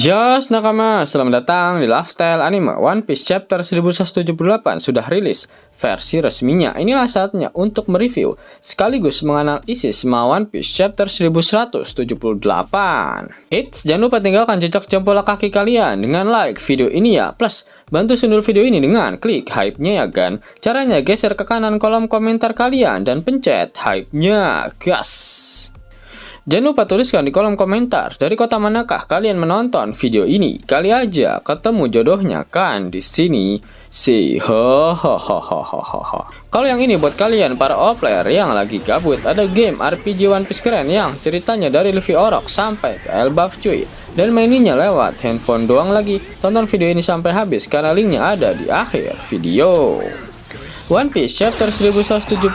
Yos nakama, selamat datang di Lifestyle Anime. One Piece Chapter 1178 sudah rilis versi resminya. Inilah saatnya untuk mereview sekaligus menganalisis semua One Piece Chapter 1178. Jangan lupa tinggalkan jejak jempol kaki kalian dengan like video ini ya. Plus, bantu sundul video ini dengan klik hype-nya ya kan. Caranya geser ke kanan kolom komentar kalian dan pencet hype-nya, gas. Jangan lupa tuliskan di kolom komentar dari kota manakah kalian menonton video ini. Kali aja ketemu jodohnya kan di sini. Kalau yang ini buat kalian para player yang lagi gabut, ada game RPG One Piece keren yang ceritanya dari Luffy Orok sampai ke Elbaf cuy. Dan maininnya lewat handphone doang lagi. Tonton video ini sampai habis karena linknya ada di akhir video. One Piece Chapter 1178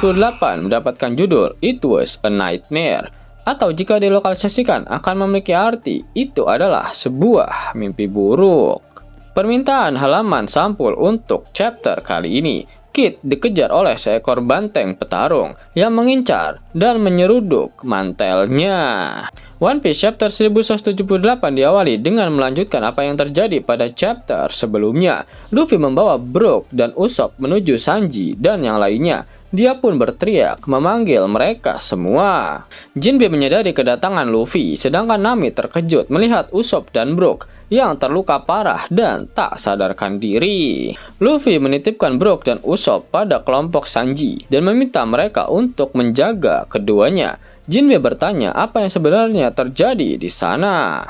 mendapatkan judul It Was a Nightmare. Atau jika dilokalisasikan akan memiliki arti, itu adalah sebuah mimpi buruk. Permintaan halaman sampul untuk chapter kali ini. Kid dikejar oleh seekor banteng petarung yang mengincar dan menyeruduk mantelnya. One Piece Chapter 1178 diawali dengan melanjutkan apa yang terjadi pada chapter sebelumnya. Luffy membawa Brook dan Usopp menuju Sanji dan yang lainnya. Dia pun berteriak memanggil mereka semua. Jinbe menyadari kedatangan Luffy, sedangkan Nami terkejut melihat Usopp dan Brook yang terluka parah dan tak sadarkan diri. Luffy menitipkan Brook dan Usopp pada kelompok Sanji dan meminta mereka untuk menjaga keduanya. Jinbe bertanya apa yang sebenarnya terjadi di sana.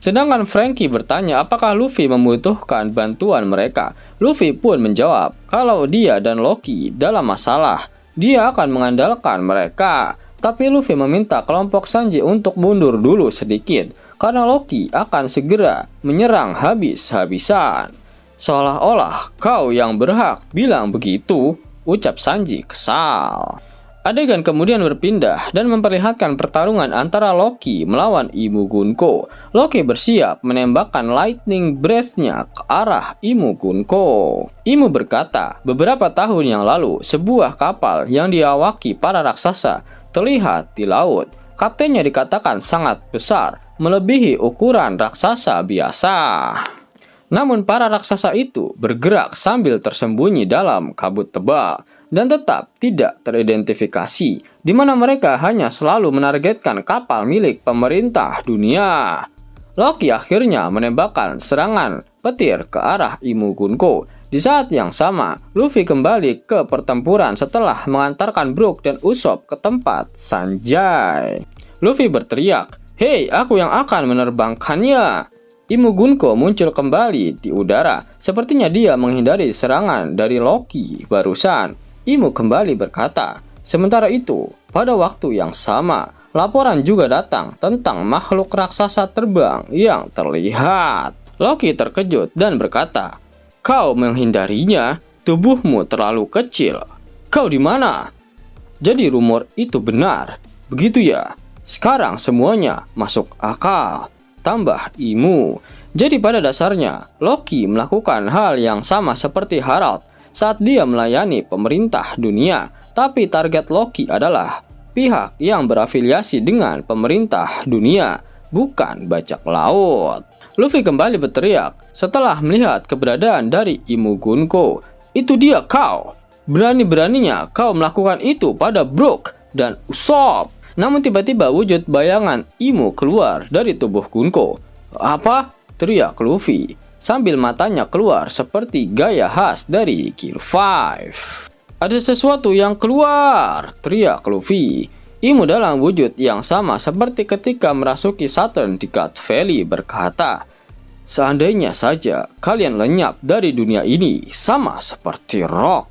Sedangkan Franky bertanya apakah Luffy membutuhkan bantuan mereka. Luffy pun menjawab kalau dia dan Loki dalam masalah, dia akan mengandalkan mereka. Tapi Luffy meminta kelompok Sanji untuk mundur dulu sedikit karena Loki akan segera menyerang habis-habisan. Seolah-olah kau yang berhak bilang begitu, ucap Sanji kesal. Adegan kemudian berpindah dan memperlihatkan pertarungan antara Loki melawan Imu Gunko. Loki bersiap menembakkan lightning breath-nya ke arah Imu Gunko. Imu berkata, beberapa tahun yang lalu sebuah kapal yang diawaki para raksasa terlihat di laut. Kaptennya dikatakan sangat besar, melebihi ukuran raksasa biasa. Namun para raksasa itu bergerak sambil tersembunyi dalam kabut tebal dan tetap tidak teridentifikasi, di mana mereka hanya selalu menargetkan kapal milik pemerintah dunia. Loki akhirnya menembakkan serangan petir ke arah Imu Gunko. Di saat yang sama, Luffy kembali ke pertempuran setelah mengantarkan Brook dan Usopp ke tempat Sanjay. Luffy berteriak, "Hei, aku yang akan menerbangkannya!" Imu Gunko muncul kembali di udara. Sepertinya dia menghindari serangan dari Loki barusan. Imu kembali berkata, sementara itu, pada waktu yang sama, laporan juga datang tentang makhluk raksasa terbang yang terlihat. Loki terkejut dan berkata, "Kau menghindarinya? Tubuhmu terlalu kecil. Kau di mana?" Jadi rumor itu benar. Begitu ya? Sekarang semuanya masuk akal. Tambah Imu. Jadi pada dasarnya, Loki melakukan hal yang sama seperti Harald saat dia melayani pemerintah dunia. Tapi target Loki adalah pihak yang berafiliasi dengan pemerintah dunia, bukan bajak laut. Luffy kembali berteriak setelah melihat keberadaan dari Imu Gunko. "Itu dia kau! Berani-beraninya kau melakukan itu pada Brook dan Usopp!" Namun tiba-tiba wujud bayangan Imu keluar dari tubuh Gunko. "Apa?" teriak Luffy, sambil matanya keluar seperti gaya khas dari Gear 5. "Ada sesuatu yang keluar!" teriak Luffy. Imu dalam wujud yang sama seperti ketika merasuki Saturn di God Valley berkata, "Seandainya saja kalian lenyap dari dunia ini sama seperti Rox."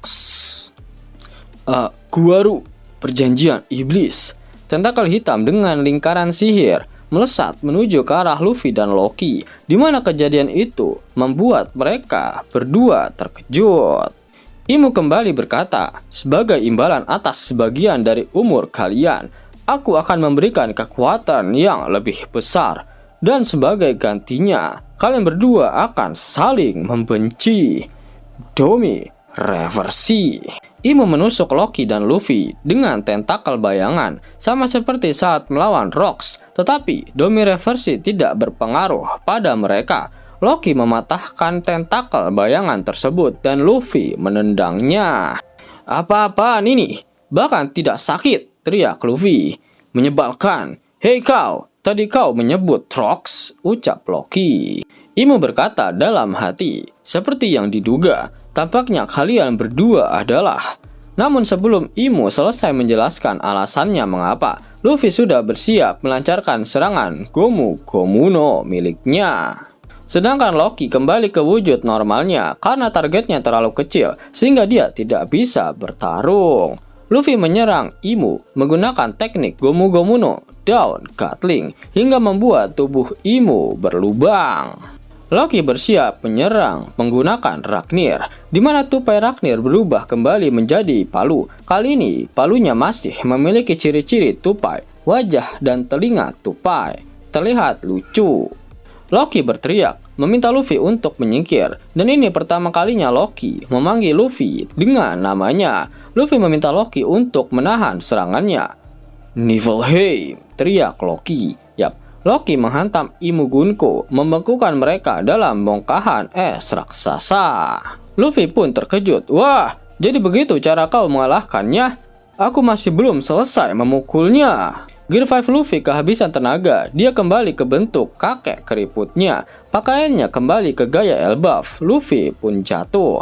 Guaru, perjanjian iblis. Tentakel hitam dengan lingkaran sihir melesat menuju ke arah Luffy dan Loki, di mana kejadian itu membuat mereka berdua terkejut. Imu kembali berkata, "Sebagai imbalan atas sebagian dari umur kalian, aku akan memberikan kekuatan yang lebih besar. Dan sebagai gantinya, kalian berdua akan saling membenci. Domi reversi." Imo menusuk Loki dan Luffy dengan tentakel bayangan, sama seperti saat melawan Rocks, tetapi Domi Reversi tidak berpengaruh pada mereka. Loki mematahkan tentakel bayangan tersebut dan Luffy menendangnya. "Apa-apaan ini? Bahkan tidak sakit," teriak Luffy. "Menyebalkan. Hei kau, tadi kau menyebut Rocks," ucap Loki. Imo berkata dalam hati, "Seperti yang diduga, tampaknya kalian berdua adalah..." Namun sebelum Imo selesai menjelaskan alasannya mengapa, Luffy sudah bersiap melancarkan serangan Gomu Gomu no miliknya. Sedangkan Loki kembali ke wujud normalnya karena targetnya terlalu kecil sehingga dia tidak bisa bertarung. Luffy menyerang Imo menggunakan teknik Gomu Gomu no Dawn Gatling hingga membuat tubuh Imo berlubang. Loki bersiap menyerang menggunakan Ragnir, di mana tupai Ragnir berubah kembali menjadi palu. Kali ini, palunya masih memiliki ciri-ciri tupai, wajah dan telinga tupai. Terlihat lucu. Loki berteriak, meminta Luffy untuk menyingkir, dan ini pertama kalinya Loki memanggil Luffy dengan namanya. Luffy meminta Loki untuk menahan serangannya. "Niflheim!" teriak Loki. Loki menghantam Imugunko, membekukan mereka dalam bongkahan es raksasa. Luffy pun terkejut. "Wah, jadi begitu cara kau mengalahkannya? Aku masih belum selesai memukulnya." Gear 5 Luffy kehabisan tenaga. Dia kembali ke bentuk kakek keriputnya. Pakaiannya kembali ke gaya Elbaf. Luffy pun jatuh.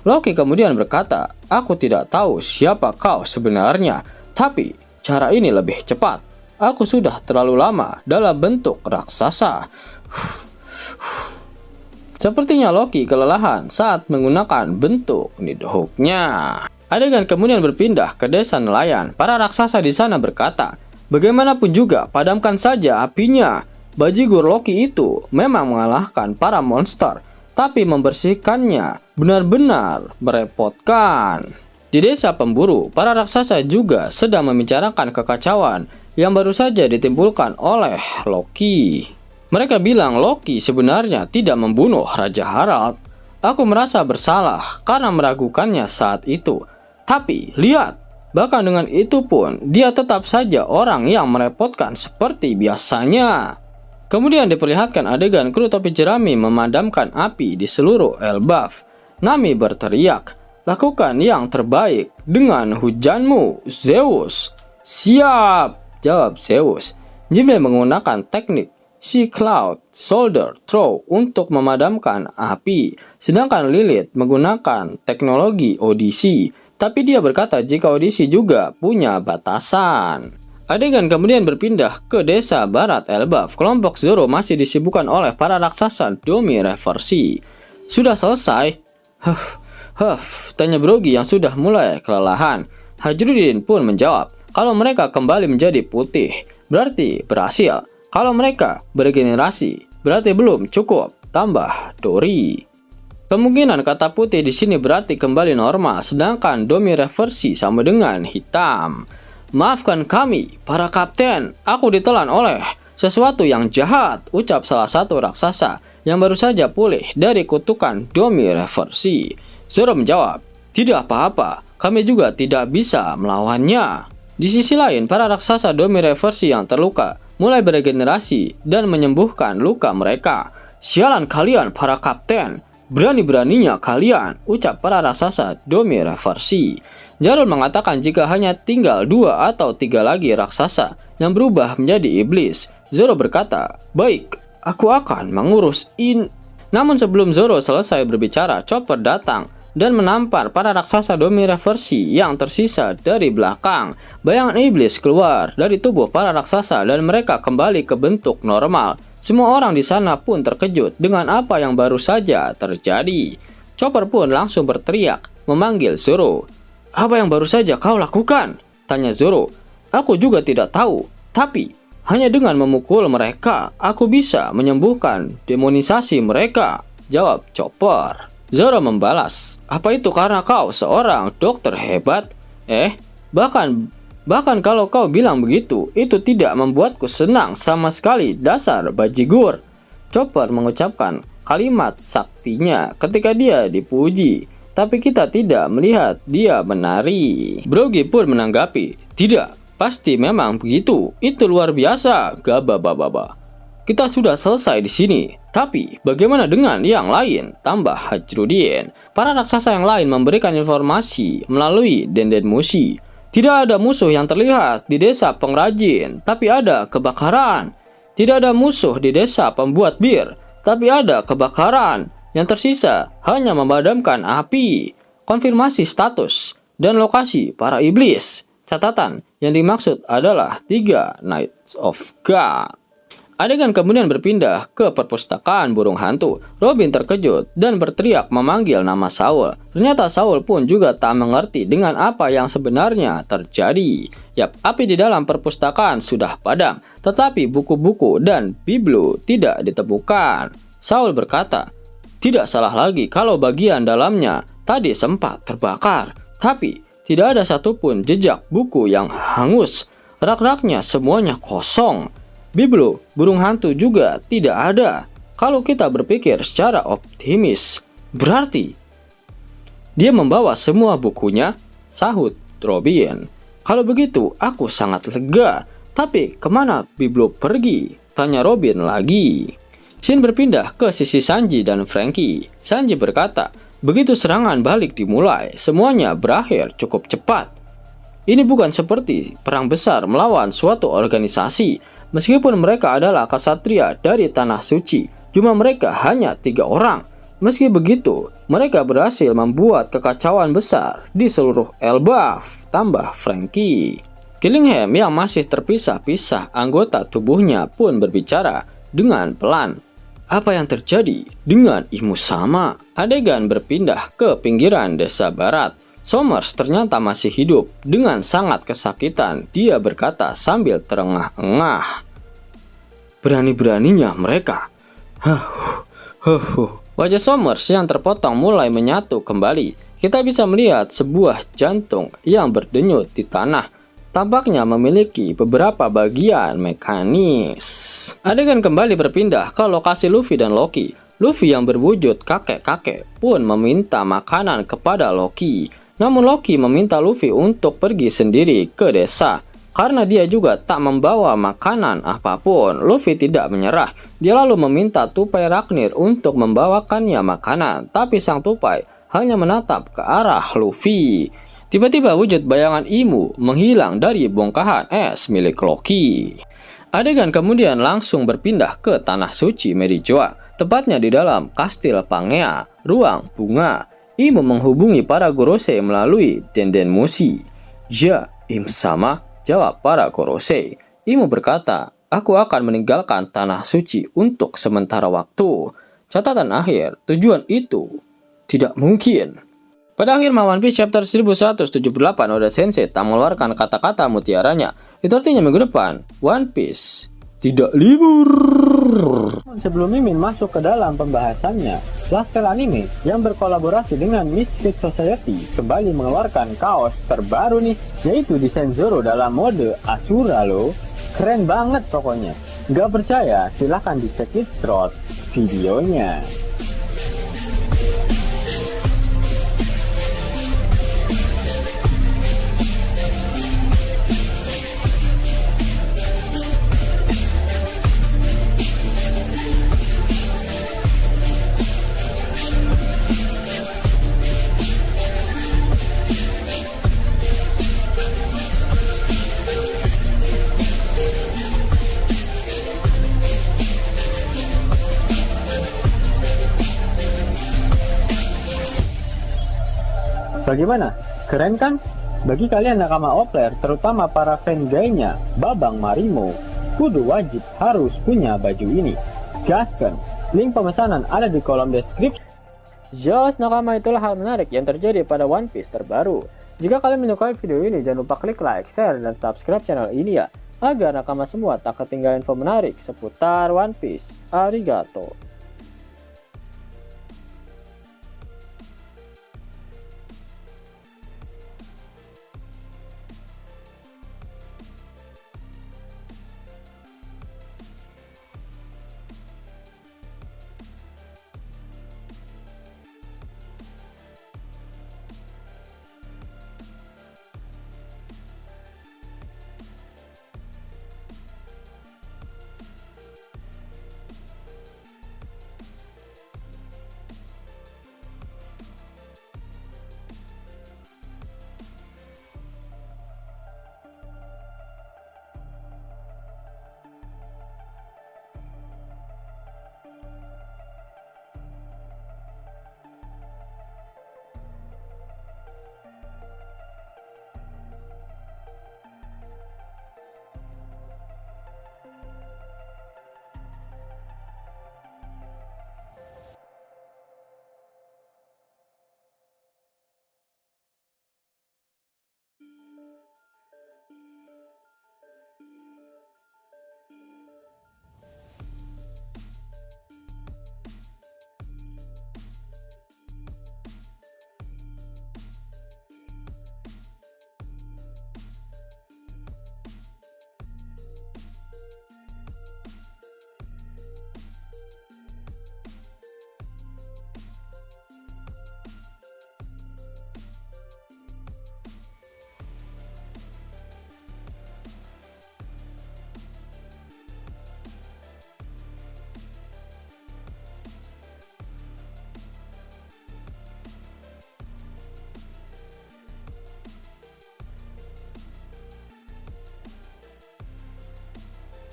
Loki kemudian berkata, "Aku tidak tahu siapa kau sebenarnya, tapi cara ini lebih cepat. Aku sudah terlalu lama dalam bentuk raksasa." Sepertinya Loki kelelahan saat menggunakan bentuk Nidhook-nya. Adegan kemudian berpindah ke desa nelayan. Para raksasa di sana berkata, "Bagaimanapun juga, padamkan saja apinya." Bajigur Loki itu memang mengalahkan para monster, tapi membersihkannya benar-benar merepotkan. Di desa pemburu, para raksasa juga sedang membicarakan kekacauan yang baru saja ditimbulkan oleh Loki. Mereka bilang Loki sebenarnya tidak membunuh Raja Harald. Aku merasa bersalah karena meragukannya saat itu. Tapi lihat, bahkan dengan itu pun dia tetap saja orang yang merepotkan seperti biasanya. Kemudian diperlihatkan adegan kru topi jerami memadamkan api di seluruh Elbaf. Nami berteriak, "Lakukan yang terbaik dengan hujanmu, Zeus." "Siap!" jawab Zeus. Jimbe menggunakan teknik Sea Cloud Soldier Throw untuk memadamkan api, sedangkan Lilith menggunakan teknologi Odyssey. Tapi dia berkata jika Odyssey juga punya batasan. Adegan kemudian berpindah ke desa barat Elbaf. Kelompok Zoro masih disibukkan oleh para raksasa Domi Reversi. "Sudah selesai?" Tanya Brogy yang sudah mulai kelelahan. Hajrudin pun menjawab, "Kalau mereka kembali menjadi putih, berarti berhasil. Kalau mereka beregenerasi, berarti belum cukup," tambah Dory. Kemungkinan kata putih di sini berarti kembali normal, sedangkan Domi Reversi sama dengan hitam. "Maafkan kami, para kapten. Aku ditelan oleh sesuatu yang jahat," ucap salah satu raksasa yang baru saja pulih dari kutukan Domi Reversi. Zoro menjawab, "Tidak apa-apa. Kami juga tidak bisa melawannya." Di sisi lain, para raksasa Domi Reversi yang terluka mulai beregenerasi dan menyembuhkan luka mereka. "Sialan kalian para kapten, berani-beraninya kalian," ucap para raksasa Domi Reversi. Jarul mengatakan jika hanya tinggal 2 atau 3 lagi raksasa yang berubah menjadi iblis. Zoro berkata, "Baik, aku akan mengurus ini." Namun sebelum Zoro selesai berbicara, Chopper datang dan menampar para raksasa Domi Reversi yang tersisa dari belakang. Bayangan iblis keluar dari tubuh para raksasa dan mereka kembali ke bentuk normal. Semua orang di sana pun terkejut dengan apa yang baru saja terjadi. Chopper pun langsung berteriak memanggil Zoro. "Apa yang baru saja kau lakukan?" tanya Zoro. "Aku juga tidak tahu, tapi hanya dengan memukul mereka, aku bisa menyembuhkan demonisasi mereka," jawab Chopper. Zoro membalas, "Apa itu karena kau seorang dokter hebat? Bahkan kalau kau bilang begitu, itu tidak membuatku senang sama sekali, dasar bajigur." Chopper mengucapkan kalimat saktinya ketika dia dipuji. tapi kita tidak melihat dia menari. Brogy pun menanggapi, tidak, pasti memang begitu. Itu luar biasa, gababababa. Kita sudah selesai di sini, tapi bagaimana dengan yang lain? Tambah Hajrudin. Para raksasa yang lain memberikan informasi melalui Denden Musi. Tidak ada musuh yang terlihat di desa pengrajin, tapi ada kebakaran. Tidak ada musuh di desa pembuat bir, tapi ada kebakaran. Yang tersisa hanya memadamkan api. Konfirmasi status dan lokasi para iblis. Catatan yang dimaksud adalah 3 Knights of God. Adegan kemudian berpindah ke perpustakaan burung hantu. Robin terkejut dan berteriak memanggil nama Saul. Ternyata Saul pun juga tak mengerti dengan apa yang sebenarnya terjadi. Yap, api di dalam perpustakaan sudah padam, tetapi buku-buku dan biblo tidak ditemukan. Saul berkata, tidak salah lagi kalau bagian dalamnya tadi sempat terbakar, tapi tidak ada satupun jejak buku yang hangus. Rak-raknya semuanya kosong. Biblo burung hantu juga tidak ada. Kalau kita berpikir secara optimis, berarti dia membawa semua bukunya, sahut Robin. Kalau begitu, aku sangat lega. Tapi kemana Biblo pergi? Tanya Robin lagi. Scene berpindah ke sisi Sanji dan Franky. Sanji berkata, begitu serangan balik dimulai, semuanya berakhir cukup cepat. Ini bukan seperti perang besar melawan suatu organisasi. Meskipun mereka adalah ksatria dari Tanah Suci, cuma mereka hanya 3 orang. Meski begitu, mereka berhasil membuat kekacauan besar di seluruh Elbaf. Tambah Franky. Killingham yang masih terpisah-pisah anggota tubuhnya pun berbicara dengan pelan. Apa yang terjadi dengan Imu Sama? Adegan berpindah ke pinggiran desa barat. Somers ternyata masih hidup. Dengan sangat kesakitan, dia berkata sambil terengah-engah. Berani-beraninya mereka. Wajah Somers yang terpotong mulai menyatu kembali. Kita bisa melihat sebuah jantung yang berdenyut di tanah. Tampaknya memiliki beberapa bagian mekanis. Adegan kembali berpindah ke lokasi Luffy dan Loki. Luffy yang berwujud kakek-kakek pun meminta makanan kepada Loki. Namun Loki meminta Luffy untuk pergi sendiri ke desa. Karena dia juga tak membawa makanan apapun, Luffy tidak menyerah. Dia lalu meminta tupai Raknir untuk membawakannya makanan. Tapi sang tupai hanya menatap ke arah Luffy. Tiba-tiba wujud bayangan Imu menghilang dari bongkahan es milik Loki. Adegan kemudian langsung berpindah ke Tanah Suci Merijoa. Tepatnya di dalam Kastil Pangea, ruang bunga. Imu menghubungi para Gorosei melalui Denden Musi. Ya, Im Sama, jawab para Gorosei. Imu berkata, aku akan meninggalkan Tanah Suci untuk sementara waktu. Catatan akhir, tujuan itu tidak mungkin. Pada akhir One Piece chapter 1178, Oda Sensei tak mengeluarkan kata-kata mutiaranya. Itu artinya minggu depan, One Piece tidak libur. Sebelum Mimin masuk ke dalam pembahasannya, Lasker Anime yang berkolaborasi dengan Misfit Society kembali mengeluarkan kaos terbaru nih, yaitu desain Zoro dalam mode Asura loh. Keren banget pokoknya. Gak percaya? Silahkan dicek short videonya. Bagaimana? Keren kan? Bagi kalian nakama Opler, terutama para fan gaynya Babang Marimo, kudu wajib harus punya baju ini. Gaskan, link pemesanan ada di kolom deskripsi. Jos nakama, itulah hal menarik yang terjadi pada One Piece terbaru. Jika kalian menyukai video ini, jangan lupa klik like, share, dan subscribe channel ini ya, agar nakama semua tak ketinggalan info menarik seputar One Piece. Arigato.